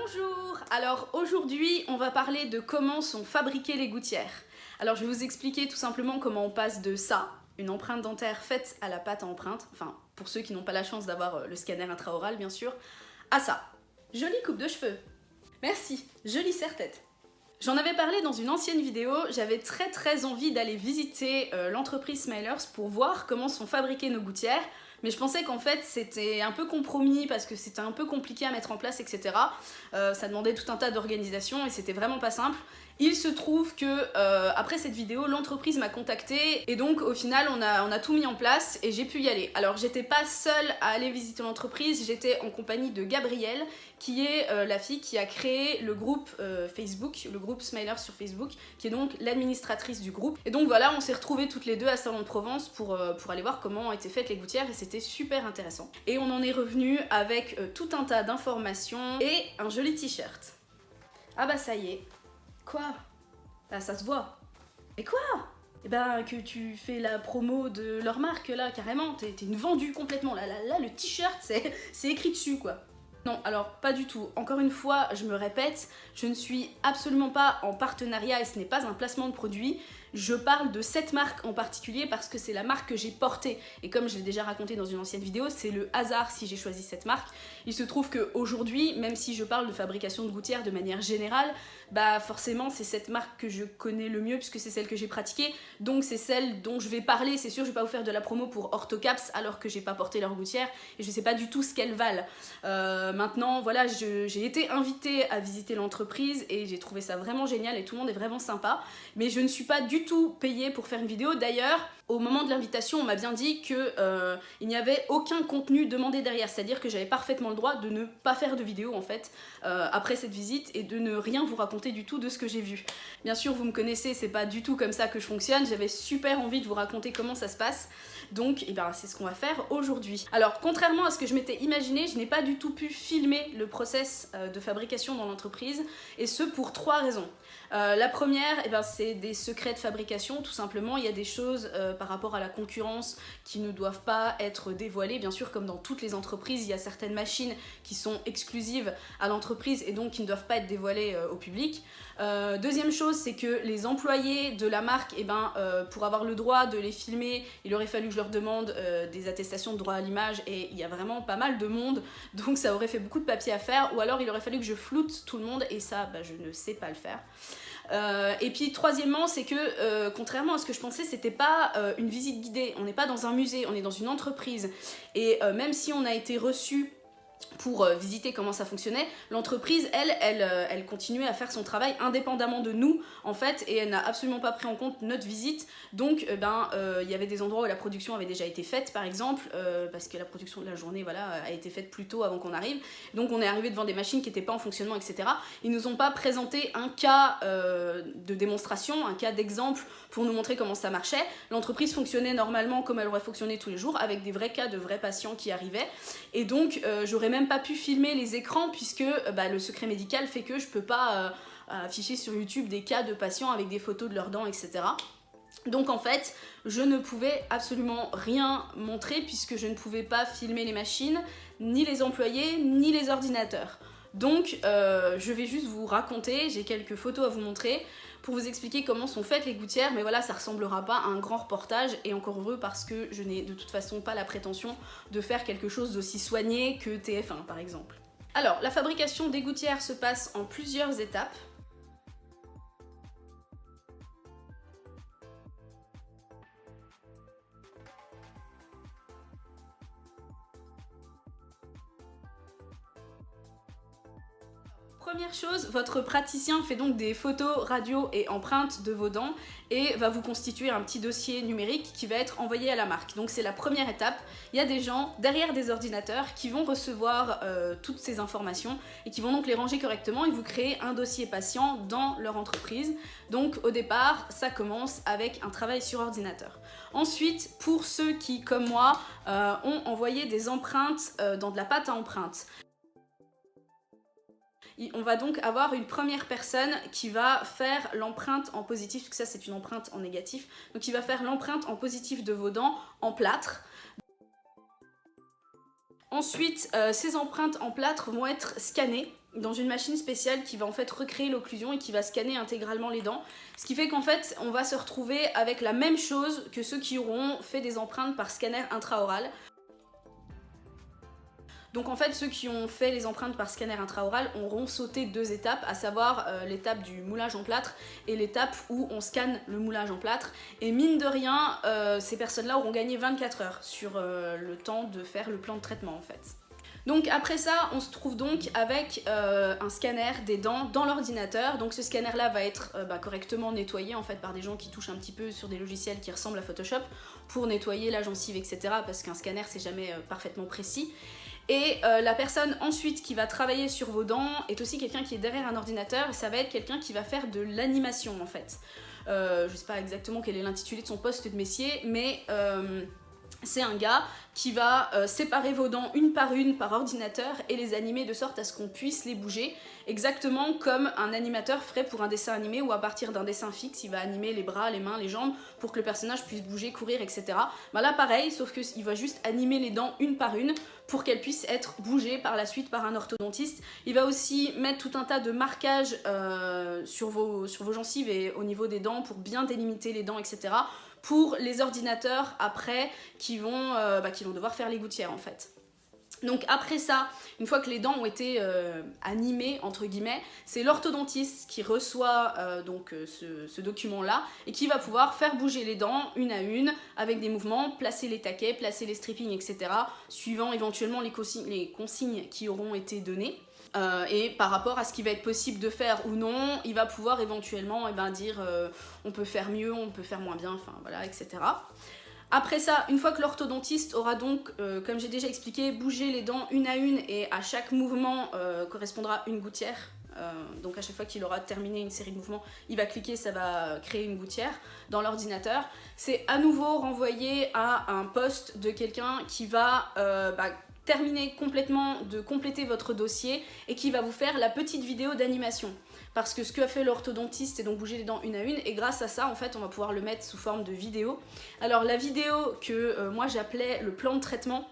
Bonjour! Alors aujourd'hui on va parler de comment sont fabriquées les gouttières. Alors je vais vous expliquer tout simplement comment on passe de ça, une empreinte dentaire faite à la pâte à empreinte, enfin pour ceux qui n'ont pas la chance d'avoir le scanner intraoral bien sûr, à ça. Jolie coupe de cheveux. Merci, jolie serre-tête. J'en avais parlé dans une ancienne vidéo, j'avais très envie d'aller visiter l'entreprise Smilers pour voir comment sont fabriquées nos gouttières, mais je pensais qu'en fait c'était un peu compromis parce que c'était un peu compliqué à mettre en place, etc. Ça demandait tout un tas d'organisation et c'était vraiment pas simple. Il se trouve que après cette vidéo, l'entreprise m'a contactée et donc au final on a tout mis en place et j'ai pu y aller. Alors j'étais pas seule à aller visiter l'entreprise, j'étais en compagnie de Gabrielle qui est la fille qui a créé le groupe Facebook, le groupe Smilers sur Facebook, qui est donc l'administratrice du groupe. Et donc voilà, on s'est retrouvés toutes les deux à Salon de Provence pour aller voir comment étaient faites les gouttières et c'était super intéressant. Et on en est revenu avec tout un tas d'informations et un joli t-shirt. Ah bah ça y est. Quoi? Bah ça se voit. Mais quoi? Eh ben que tu fais la promo de leur marque là, carrément, t'es une vendue complètement. Là, le t-shirt, c'est écrit dessus quoi. Non, alors pas du tout. Encore une fois, je me répète, je ne suis absolument pas en partenariat et ce n'est pas un placement de produit. Je parle de cette marque en particulier parce que c'est la marque que j'ai portée. Et comme je l'ai déjà raconté dans une ancienne vidéo, c'est le hasard si j'ai choisi cette marque. Il se trouve qu'aujourd'hui, même si je parle de fabrication de gouttières de manière générale, bah forcément c'est cette marque que je connais le mieux puisque c'est celle que j'ai pratiquée. Donc c'est celle dont je vais parler. C'est sûr, je vais pas vous faire de la promo pour Orthocaps alors que j'ai pas porté leurs gouttières et je sais pas du tout ce qu'elles valent. Maintenant, voilà, j'ai été invitée à visiter l'entreprise et j'ai trouvé ça vraiment génial et tout le monde est vraiment sympa. Mais je ne suis pas du tout payée pour faire une vidéo. D'ailleurs, au moment de l'invitation, on m'a bien dit qu'il n'y avait aucun contenu demandé derrière. C'est-à-dire que j'avais parfaitement le droit de ne pas faire de vidéo en fait après cette visite et de ne rien vous raconter du tout de ce que j'ai vu. Bien sûr, vous me connaissez, c'est pas du tout comme ça que je fonctionne. J'avais super envie de vous raconter comment ça se passe. Donc, eh ben, c'est ce qu'on va faire aujourd'hui. Alors, contrairement à ce que je m'étais imaginé, je n'ai pas du tout pu filmer le process de fabrication dans l'entreprise, et ce pour 3 raisons. La première, eh ben, c'est des secrets de fabrication, tout simplement. Il y a des choses par rapport à la concurrence qui ne doivent pas être dévoilées. Bien sûr, comme dans toutes les entreprises, il y a certaines machines qui sont exclusives à l'entreprise et donc qui ne doivent pas être dévoilées au public. Deuxième chose, c'est que les employés de la marque, eh ben, pour avoir le droit de les filmer, il aurait fallu que je leur demande des attestations de droit à l'image et il y a vraiment pas mal de monde, donc ça aurait fait beaucoup de papier à faire, ou alors il aurait fallu que je floute tout le monde et ça, bah, je ne sais pas le faire. Et puis troisièmement, c'est que contrairement à ce que je pensais, c'était pas une visite guidée, on n'est pas dans un musée, on est dans une entreprise et même si on a été reçu pour visiter comment ça fonctionnait, l'entreprise, elle continuait à faire son travail indépendamment de nous, en fait, et elle n'a absolument pas pris en compte notre visite. Donc, il y avait des endroits où la production avait déjà été faite, par exemple, parce que la production de la journée, voilà, a été faite plus tôt avant qu'on arrive. Donc, on est arrivé devant des machines qui n'étaient pas en fonctionnement, etc. Ils nous ont pas présenté un cas de démonstration, un cas d'exemple pour nous montrer comment ça marchait. L'entreprise fonctionnait normalement comme elle aurait fonctionné tous les jours, avec des vrais cas de vrais patients qui arrivaient. Et donc, j'aurais même pas pu filmer les écrans puisque le secret médical fait que je peux pas afficher sur YouTube des cas de patients avec des photos de leurs dents, etc. Donc en fait, je ne pouvais absolument rien montrer puisque je ne pouvais pas filmer les machines, ni les employés, ni les ordinateurs. Donc je vais juste vous raconter, j'ai quelques photos à vous montrer pour vous expliquer comment sont faites les gouttières, mais voilà, ça ressemblera pas à un grand reportage, et encore heureux parce que je n'ai de toute façon pas la prétention de faire quelque chose d'aussi soigné que TF1 par exemple. Alors, la fabrication des gouttières se passe en plusieurs étapes. Première chose, votre praticien fait donc des photos, radio et empreintes de vos dents et va vous constituer un petit dossier numérique qui va être envoyé à la marque. Donc c'est la première étape. Il y a des gens derrière des ordinateurs qui vont recevoir toutes ces informations et qui vont donc les ranger correctement et vous créer un dossier patient dans leur entreprise. Donc au départ, ça commence avec un travail sur ordinateur. Ensuite, pour ceux qui, comme moi, ont envoyé des empreintes dans de la pâte à empreintes, on va donc avoir une première personne qui va faire l'empreinte en positif, parce que ça c'est une empreinte en négatif, donc il va faire l'empreinte en positif de vos dents en plâtre. Ensuite, ces empreintes en plâtre vont être scannées dans une machine spéciale qui va en fait recréer l'occlusion et qui va scanner intégralement les dents. Ce qui fait qu'en fait, on va se retrouver avec la même chose que ceux qui auront fait des empreintes par scanner intraoral. Donc en fait, ceux qui ont fait les empreintes par scanner intraoral auront sauté 2 étapes, à savoir l'étape du moulage en plâtre et l'étape où on scanne le moulage en plâtre. Et mine de rien, ces personnes-là auront gagné 24 heures sur le temps de faire le plan de traitement en fait. Donc après ça, on se trouve donc avec un scanner des dents dans l'ordinateur. Donc ce scanner-là va être correctement nettoyé en fait par des gens qui touchent un petit peu sur des logiciels qui ressemblent à Photoshop pour nettoyer la gencive, etc. Parce qu'un scanner, c'est jamais parfaitement précis. Et la personne ensuite qui va travailler sur vos dents est aussi quelqu'un qui est derrière un ordinateur, et ça va être quelqu'un qui va faire de l'animation en fait. Je sais pas exactement quel est l'intitulé de son poste de métier, mais c'est un gars qui va séparer vos dents une par ordinateur et les animer de sorte à ce qu'on puisse les bouger, exactement comme un animateur ferait pour un dessin animé ou à partir d'un dessin fixe, il va animer les bras, les mains, les jambes pour que le personnage puisse bouger, courir, etc. Ben là pareil, sauf qu'il va juste animer les dents une par une pour qu'elles puissent être bougées par la suite par un orthodontiste. Il va aussi mettre tout un tas de marquages sur vos gencives et au niveau des dents pour bien délimiter les dents, etc. pour les ordinateurs après qui vont devoir faire les gouttières en fait. Donc après ça, une fois que les dents ont été animées entre guillemets, c'est l'orthodontiste qui reçoit ce document-là et qui va pouvoir faire bouger les dents une à une avec des mouvements, placer les taquets, placer les strippings, etc. suivant éventuellement les consignes qui auront été données. Et par rapport à ce qui va être possible de faire ou non, il va pouvoir éventuellement dire on peut faire mieux, on peut faire moins bien, enfin voilà, etc. Après ça, une fois que l'orthodontiste aura donc, comme j'ai déjà expliqué, bougé les dents une à une et à chaque mouvement correspondra une gouttière. Donc à chaque fois qu'il aura terminé une série de mouvements, il va cliquer, ça va créer une gouttière dans l'ordinateur. C'est à nouveau renvoyé à un poste de quelqu'un qui va terminer complètement de compléter votre dossier et qui va vous faire la petite vidéo d'animation. Parce que ce que a fait l'orthodontiste, c'est donc bouger les dents une à une, et grâce à ça, en fait, on va pouvoir le mettre sous forme de vidéo. Alors la vidéo que moi j'appelais le plan de traitement,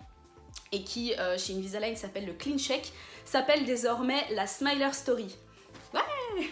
et qui chez Invisalign s'appelle le Clean Check, s'appelle désormais la Smiler Story. Ouais.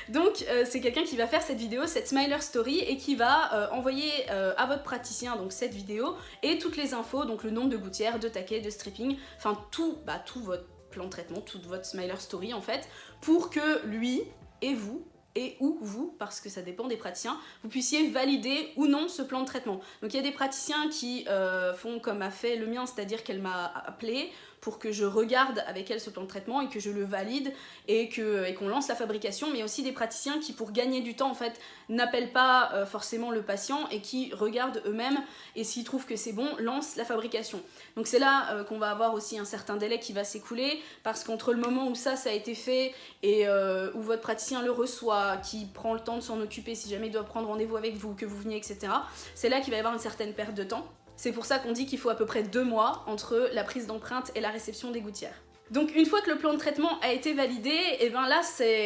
Donc c'est quelqu'un qui va faire cette vidéo, cette Smiler Story, et qui va envoyer à votre praticien donc cette vidéo et toutes les infos, donc le nombre de gouttières, de taquets, de stripping, enfin tout votre plan de traitement, toute votre Smiler Story en fait, pour que lui et vous, et ou vous, parce que ça dépend des praticiens, vous puissiez valider ou non ce plan de traitement. Donc il y a des praticiens qui font comme a fait le mien, c'est-à-dire qu'elle m'a appelé pour que je regarde avec elle ce plan de traitement et que je le valide et qu'on lance la fabrication, mais aussi des praticiens qui, pour gagner du temps en fait, n'appellent pas forcément le patient et qui regardent eux-mêmes et s'ils trouvent que c'est bon, lancent la fabrication. Donc c'est là qu'on va avoir aussi un certain délai qui va s'écouler, parce qu'entre le moment où ça a été fait et où votre praticien le reçoit, qui prend le temps de s'en occuper si jamais il doit prendre rendez-vous avec vous, que vous veniez, etc., c'est là qu'il va y avoir une certaine perte de temps. C'est pour ça qu'on dit qu'il faut à peu près 2 mois entre la prise d'empreinte et la réception des gouttières. Donc une fois que le plan de traitement a été validé, et ben là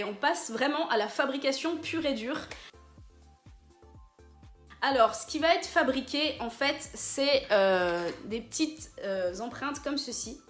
on passe vraiment à la fabrication pure et dure. Alors ce qui va être fabriqué en fait c'est des petites empreintes comme ceci.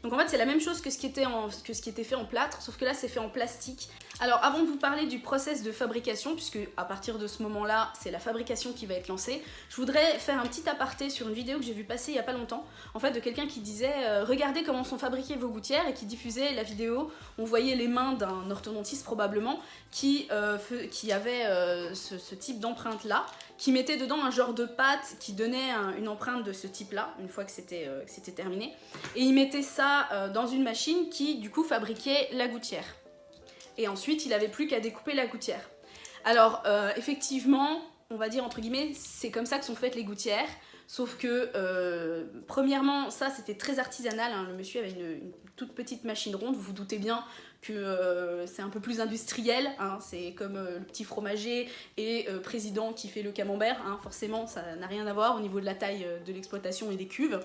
Donc en fait c'est la même chose que ce qui était fait en plâtre, sauf que là c'est fait en plastique. Alors avant de vous parler du process de fabrication, puisque à partir de ce moment-là c'est la fabrication qui va être lancée, je voudrais faire un petit aparté sur une vidéo que j'ai vu passer il y a pas longtemps, en fait de quelqu'un qui disait regardez comment sont fabriquées vos gouttières, et qui diffusait la vidéo. On voyait les mains d'un orthodontiste probablement qui avait ce type d'empreinte là, qui mettait dedans un genre de pâte qui donnait une empreinte de ce type là, une fois que c'était terminé, et il mettait ça dans une machine qui du coup fabriquait la gouttière. Et ensuite il avait plus qu'à découper la gouttière. Alors effectivement, on va dire entre guillemets, c'est comme ça que sont faites les gouttières, sauf que premièrement ça c'était très artisanal, hein. Le monsieur avait une toute petite machine ronde, vous vous doutez bien que c'est un peu plus industriel, hein. C'est comme le petit fromager et président qui fait le camembert, hein. Forcément ça n'a rien à voir au niveau de la taille de l'exploitation et des cuves.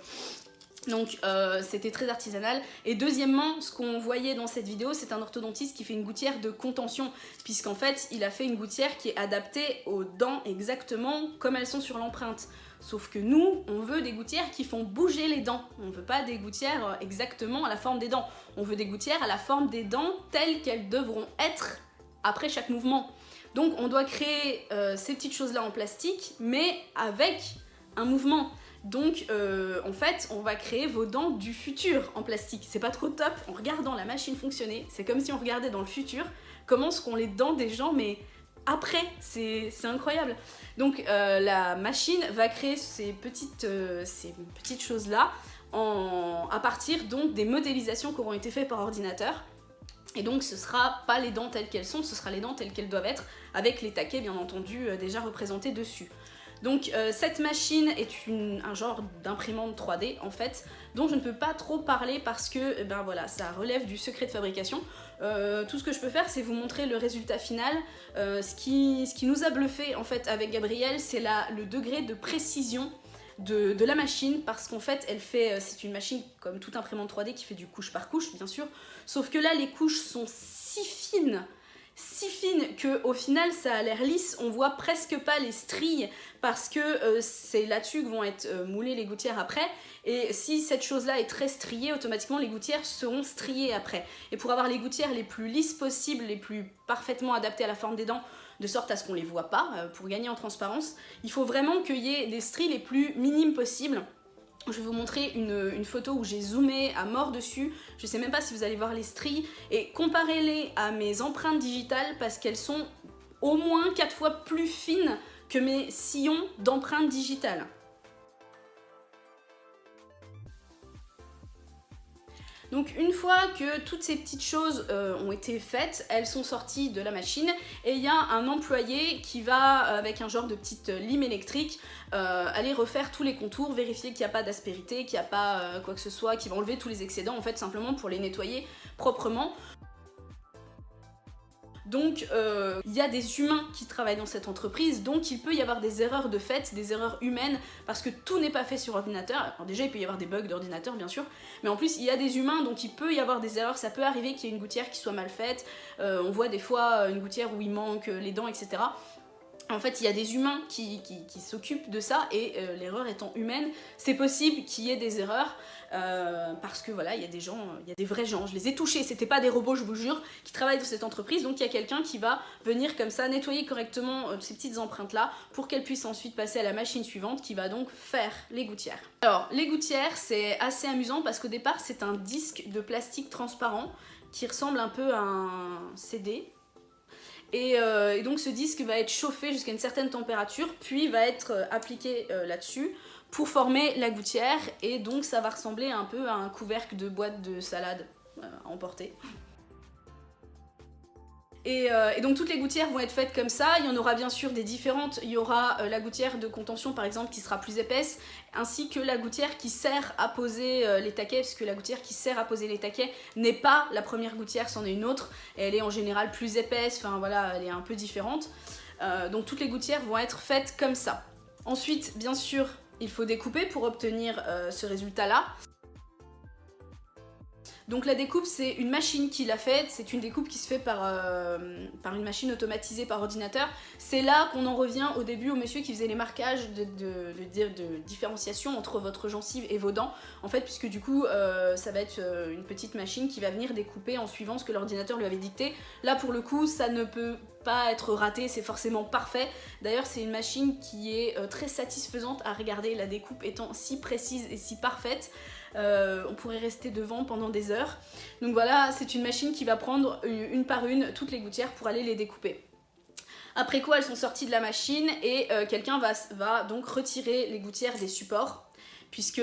Donc c'était très artisanal. Et deuxièmement, ce qu'on voyait dans cette vidéo, c'est un orthodontiste qui fait une gouttière de contention, puisqu'en fait il a fait une gouttière qui est adaptée aux dents exactement comme elles sont sur l'empreinte. Sauf que nous, on veut des gouttières qui font bouger les dents. On veut pas des gouttières exactement à la forme des dents. On veut des gouttières à la forme des dents telles qu'elles devront être après chaque mouvement. Donc on doit créer ces petites choses-là en plastique, mais avec un mouvement. Donc en fait, on va créer vos dents du futur en plastique. C'est pas trop top? En regardant la machine fonctionner, c'est comme si on regardait dans le futur comment seront les dents des gens, mais après, c'est incroyable. Donc la machine va créer ces petites choses-là à partir donc des modélisations qui auront été faites par ordinateur. Et donc ce sera pas les dents telles qu'elles sont, ce sera les dents telles qu'elles doivent être, avec les taquets bien entendu déjà représentés dessus. Donc cette machine est un genre d'imprimante 3D en fait, dont je ne peux pas trop parler parce que ben voilà, ça relève du secret de fabrication. Tout ce que je peux faire, c'est vous montrer le résultat final. Ce qui nous a bluffé en fait avec Gabrielle, c'est le degré de précision de la machine, parce qu'en fait c'est une machine comme toute imprimante 3D qui fait du couche par couche bien sûr, sauf que là les couches sont si fines que au final ça a l'air lisse, on voit presque pas les stries parce que c'est là-dessus que vont être moulées les gouttières après, et si cette chose là est très striée, automatiquement les gouttières seront striées après, et pour avoir les gouttières les plus lisses possibles, les plus parfaitement adaptées à la forme des dents, de sorte à ce qu'on les voit pas, pour gagner en transparence, il faut vraiment qu'il y ait des stries les plus minimes possibles. Je vais vous montrer une photo où j'ai zoomé à mort dessus, je sais même pas si vous allez voir les stries, et comparez-les à mes empreintes digitales parce qu'elles sont au moins 4 fois plus fines que mes sillons d'empreintes digitales. Donc une fois que toutes ces petites choses ont été faites, elles sont sorties de la machine et il y a un employé qui va, avec un genre de petite lime électrique, aller refaire tous les contours, vérifier qu'il n'y a pas d'aspérité, qu'il n'y a pas quoi que ce soit, qui va enlever tous les excédents en fait, simplement pour les nettoyer proprement. Donc il y a des humains qui travaillent dans cette entreprise, donc il peut y avoir des erreurs de fait, des erreurs humaines, parce que tout n'est pas fait sur ordinateur. Alors déjà il peut y avoir des bugs d'ordinateur bien sûr, mais en plus il y a des humains, donc il peut y avoir des erreurs, ça peut arriver qu'il y ait une gouttière qui soit mal faite, on voit des fois une gouttière où il manque les dents, etc. En fait, il y a des humains qui s'occupent de ça, et l'erreur étant humaine, c'est possible qu'il y ait des erreurs, parce que voilà, il y a des gens, il y a des vrais gens, je les ai touchés, c'était pas des robots, je vous jure, qui travaillent dans cette entreprise, donc il y a quelqu'un qui va venir comme ça nettoyer correctement ces petites empreintes-là, pour qu'elles puissent ensuite passer à la machine suivante, qui va donc faire les gouttières. Alors, les gouttières, c'est assez amusant, parce qu'au départ, c'est un disque de plastique transparent, qui ressemble un peu à un CD, et donc ce disque va être chauffé jusqu'à une certaine température, puis va être appliqué là-dessus pour former la gouttière, et donc ça va ressembler un peu à un couvercle de boîte de salade à emporter. Et donc toutes les gouttières vont être faites comme ça, il y en aura bien sûr des différentes, il y aura la gouttière de contention par exemple qui sera plus épaisse, ainsi que la gouttière qui sert à poser les taquets, parce que la gouttière qui sert à poser les taquets n'est pas la première gouttière, c'en est une autre, et elle est en général plus épaisse, enfin voilà, elle est un peu différente. Donc toutes les gouttières vont être faites comme ça. Ensuite, bien sûr, il faut découper pour obtenir ce résultat-là. Donc la découpe, c'est une machine qui l'a faite, c'est une découpe qui se fait par une machine automatisée par ordinateur. C'est là qu'on en revient au début au monsieur qui faisait les marquages de différenciation entre votre gencive et vos dents, en fait, puisque du coup ça va être une petite machine qui va venir découper en suivant ce que l'ordinateur lui avait dicté. Là pour le coup, ça ne peut pas être raté, c'est forcément parfait. D'ailleurs c'est une machine qui est très satisfaisante à regarder, la découpe étant si précise et si parfaite. On pourrait rester devant pendant des heures. Donc voilà, c'est une machine qui va prendre une par une toutes les gouttières pour aller les découper. Après quoi, elles sont sorties de la machine et quelqu'un va donc retirer les gouttières des supports, puisque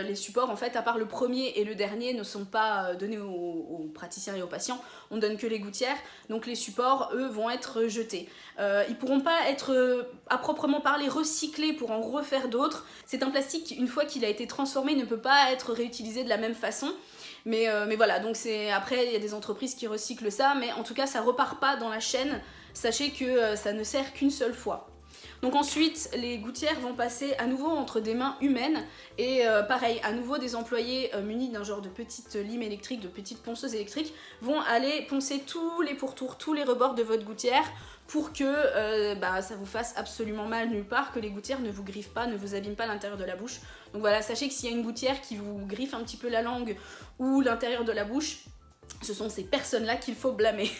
les supports, en fait, à part le premier et le dernier, ne sont pas donnés aux praticiens et aux patients, on donne que les gouttières, donc les supports, eux, vont être jetés. Ils pourront pas être, à proprement parler, recyclés pour en refaire d'autres. C'est un plastique qui, une fois qu'il a été transformé, ne peut pas être réutilisé de la même façon. Mais voilà, donc après, il y a des entreprises qui recyclent ça, mais en tout cas, ça repart pas dans la chaîne. Sachez que ça ne sert qu'une seule fois. Donc ensuite, les gouttières vont passer à nouveau entre des mains humaines, et pareil, à nouveau des employés munis d'un genre de petite lime électrique, de petites ponceuses électriques, vont aller poncer tous les pourtours, tous les rebords de votre gouttière pour que ça vous fasse absolument mal nulle part, que les gouttières ne vous griffent pas, ne vous abîment pas l'intérieur de la bouche. Donc voilà, sachez que s'il y a une gouttière qui vous griffe un petit peu la langue ou l'intérieur de la bouche, ce sont ces personnes-là qu'il faut blâmer.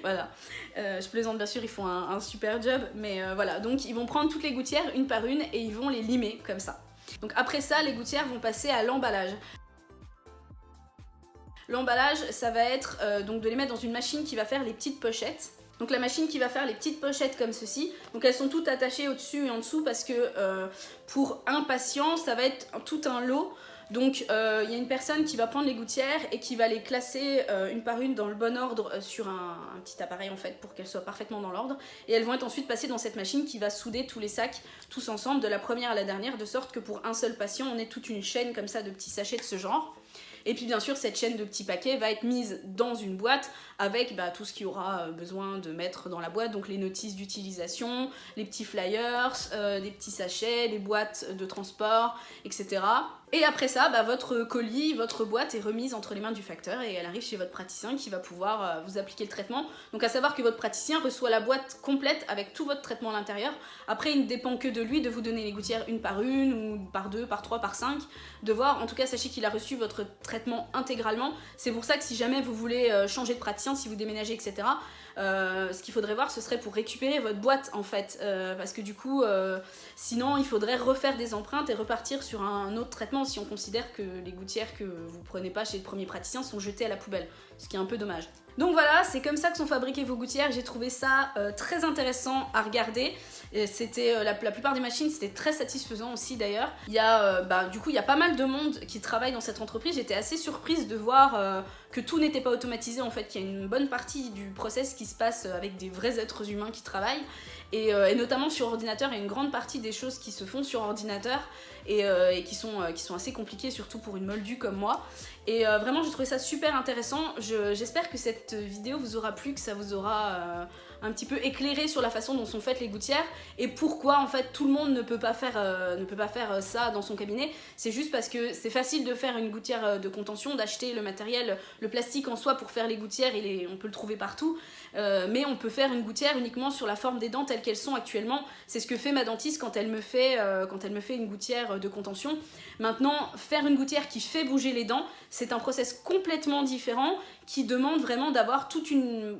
Voilà. Je plaisante, bien sûr, ils font un super job, mais voilà. Donc ils vont prendre toutes les gouttières une par une et ils vont les limer comme ça. Donc après ça, les gouttières vont passer à l'emballage. L'emballage, ça va être donc de les mettre dans une machine qui va faire les petites pochettes. Donc la machine qui va faire les petites pochettes comme ceci, donc elles sont toutes attachées au-dessus et en dessous parce que pour un patient, ça va être tout un lot. Donc il y a une personne qui va prendre les gouttières et qui va les classer une par une dans le bon ordre sur un petit appareil en fait pour qu'elles soient parfaitement dans l'ordre. Et elles vont être ensuite passées dans cette machine qui va souder tous les sacs tous ensemble de la première à la dernière, de sorte que pour un seul patient, on ait toute une chaîne comme ça de petits sachets de ce genre. Et puis bien sûr, cette chaîne de petits paquets va être mise dans une boîte avec tout ce qu'il y aura besoin de mettre dans la boîte, donc les notices d'utilisation, les petits flyers, des petits sachets, les boîtes de transport, etc. Et après ça, votre colis, votre boîte est remise entre les mains du facteur et elle arrive chez votre praticien qui va pouvoir vous appliquer le traitement. Donc à savoir que votre praticien reçoit la boîte complète avec tout votre traitement à l'intérieur. Après, il ne dépend que de lui de vous donner les gouttières une par une, ou par deux, par trois, par cinq, de voir. En tout cas, sachez qu'il a reçu votre traitement intégralement. C'est pour ça que si jamais vous voulez changer de praticien, si vous déménagez, etc., ce qu'il faudrait voir, ce serait pour récupérer votre boîte en fait, parce que du coup sinon il faudrait refaire des empreintes et repartir sur un autre traitement si on considère que les gouttières que vous prenez pas chez le premier praticien sont jetées à la poubelle, ce qui est un peu dommage. Donc voilà, c'est comme ça que sont fabriquées vos gouttières. J'ai trouvé ça très intéressant à regarder. C'était la plupart des machines, c'était très satisfaisant aussi d'ailleurs. Il y a du coup il y a pas mal de monde qui travaille dans cette entreprise. J'étais assez surprise de voir que tout n'était pas automatisé en fait, qu'il y a une bonne partie du process qui se passe avec des vrais êtres humains qui travaillent. Et notamment sur ordinateur, il y a une grande partie des choses qui se font sur ordinateur et qui sont assez compliquées, surtout pour une moldue comme moi. Et vraiment j'ai trouvé ça super intéressant. J'espère que cette vidéo vous aura plu, que ça vous aura un petit peu éclairé sur la façon dont sont faites les gouttières et pourquoi en fait tout le monde ne peut pas faire ça dans son cabinet. C'est juste parce que c'est facile de faire une gouttière de contention, d'acheter le matériel, le plastique en soi pour faire les gouttières, on peut le trouver partout, mais on peut faire une gouttière uniquement sur la forme des dents telles qu'elles sont actuellement. C'est ce que fait ma dentiste quand elle me fait une gouttière de contention. Maintenant, faire une gouttière qui fait bouger les dents, c'est un process complètement différent qui demande vraiment d'avoir toute une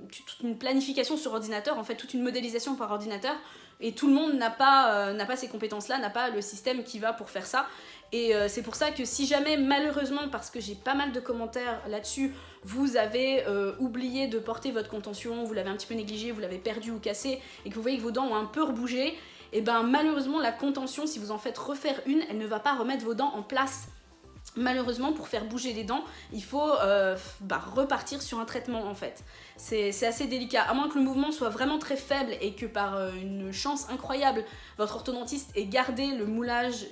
planification sur ordinateur, en fait toute une modélisation par ordinateur, et tout le monde n'a pas ces compétences-là, n'a pas le système qui va pour faire ça. Et c'est pour ça que si jamais, malheureusement, parce que j'ai pas mal de commentaires là-dessus, vous avez oublié de porter votre contention, vous l'avez un petit peu négligé, vous l'avez perdu ou cassé, et que vous voyez que vos dents ont un peu rebougé, et malheureusement la contention, si vous en faites refaire une, elle ne va pas remettre vos dents en place. Malheureusement, pour faire bouger les dents, il faut repartir sur un traitement en fait. C'est assez délicat, à moins que le mouvement soit vraiment très faible et que par une chance incroyable, votre orthodontiste ait gardé le moulage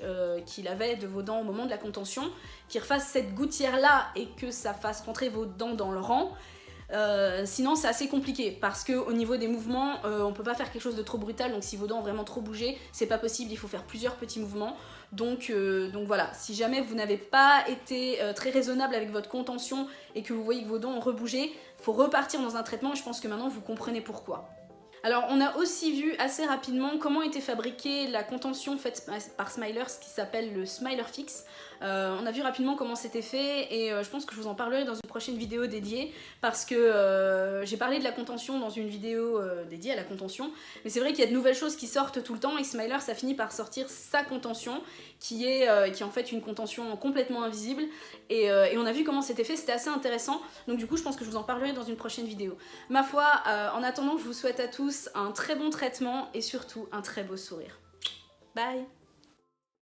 qu'il avait de vos dents au moment de la contention, qu'il refasse cette gouttière là et que ça fasse rentrer vos dents dans le rang. Sinon c'est assez compliqué parce que au niveau des mouvements on peut pas faire quelque chose de trop brutal, donc si vos dents ont vraiment trop bougé c'est pas possible, il faut faire plusieurs petits mouvements, donc voilà, si jamais vous n'avez pas été très raisonnable avec votre contention et que vous voyez que vos dents ont rebougé, faut repartir dans un traitement et je pense que maintenant vous comprenez pourquoi. Alors on a aussi vu assez rapidement comment était fabriquée la contention faite par Smilers qui s'appelle le Smiler Fix. On a vu rapidement comment c'était fait et je pense que je vous en parlerai dans une prochaine vidéo dédiée parce que j'ai parlé de la contention dans une vidéo dédiée à la contention, mais c'est vrai qu'il y a de nouvelles choses qui sortent tout le temps et Smilers a fini par sortir sa contention qui est en fait une contention complètement invisible et on a vu comment c'était fait, c'était assez intéressant, donc du coup je pense que je vous en parlerai dans une prochaine vidéo. Ma foi, en attendant, je vous souhaite à tous un très bon traitement et surtout un très beau sourire. Bye!